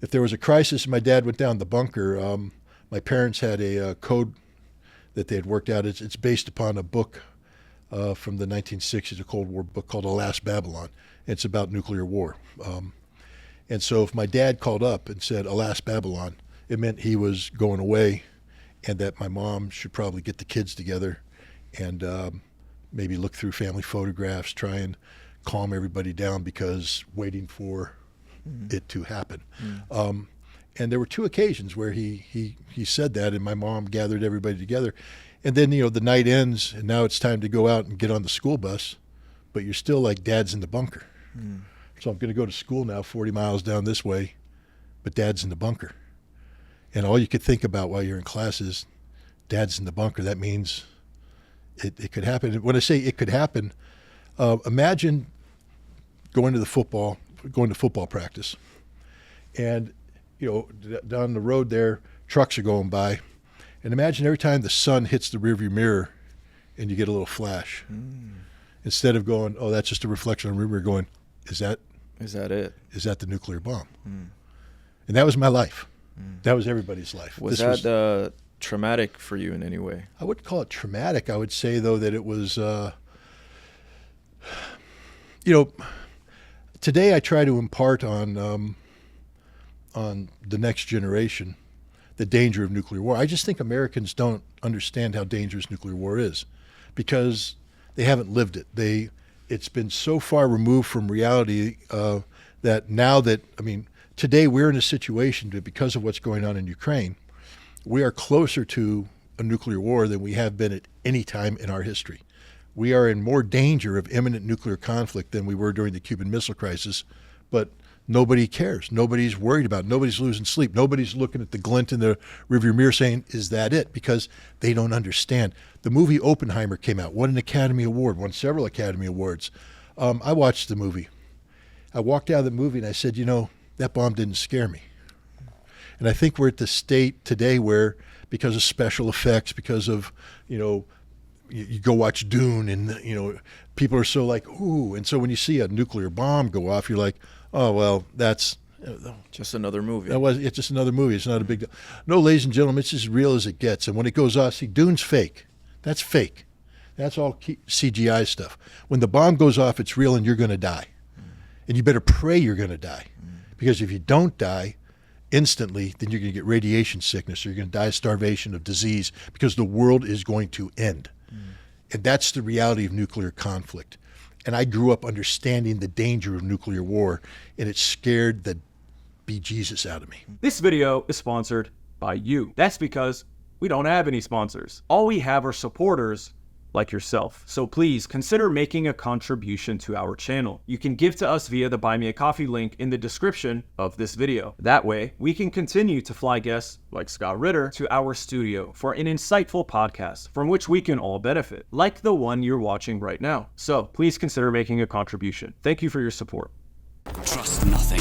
if there was a crisis and my dad went down the bunker, my parents had a code that they had worked out. It's based upon a book from the 1960s, a Cold War book called Alas, Babylon. It's about nuclear war. And so if my dad called up and said, Alas, Babylon, it meant he was going away and that my mom should probably get the kids together and maybe look through family photographs, try and calm everybody down because waiting for it to happen. And there were 2 occasions where he said that, and my mom gathered everybody together. And then, the night ends, and now it's time to go out and get on the school bus, but you're still like, Dad's in the bunker. So I'm going to go to school now 40 miles down this way, but Dad's in the bunker. And all you could think about while you're in class is, Dad's in the bunker. That means it could happen. When I say it could happen, imagine going to football practice, and down the road there, trucks are going by, and imagine every time the sun hits the rearview mirror, and you get a little flash. Instead of going, oh, that's just a reflection on the rearview mirror, going, is that it? Is that the nuclear bomb? And that was my life. That was everybody's life. Was that traumatic for you in any way? I wouldn't call it traumatic. I would say, though, that it was, today I try to impart on the next generation the danger of nuclear war. I just think Americans don't understand how dangerous nuclear war is because they haven't lived it. It's been so far removed from reality that now that, today we're in a situation that because of what's going on in Ukraine, we are closer to a nuclear war than we have been at any time in our history. We are in more danger of imminent nuclear conflict than we were during the Cuban Missile Crisis, but nobody cares. Nobody's worried about it. Nobody's losing sleep. Nobody's looking at the glint in the rearview mirror saying, is that it? Because they don't understand. The movie Oppenheimer came out, won an Academy Award, won several Academy Awards. I watched the movie. I walked out of the movie and I said, that bomb didn't scare me. And I think we're at the state today where, because of special effects, because of, you go watch Dune and, people are so like, ooh. And so when you see a nuclear bomb go off, you're like, oh, well, that's just another movie. It's just another movie. It's not a big deal. No, ladies and gentlemen, it's as real as it gets. And when it goes off, see, Dune's fake. That's fake. That's all CGI stuff. When the bomb goes off, it's real and you're going to die. And you better pray you're going to die. Because if you don't die instantly, then you're going to get radiation sickness, or you're going to die of starvation, of disease, because the world is going to end. And that's the reality of nuclear conflict. And I grew up understanding the danger of nuclear war, and it scared the bejesus out of me. This video is sponsored by you. That's because we don't have any sponsors. All we have are supporters like yourself. So please consider making a contribution to our channel. You can give to us via the Buy Me a Coffee link in the description of this video. That way, we can continue to fly guests like Scott Ritter to our studio for an insightful podcast from which we can all benefit, like the one you're watching right now. So please consider making a contribution. Thank you for your support. Trust nothing.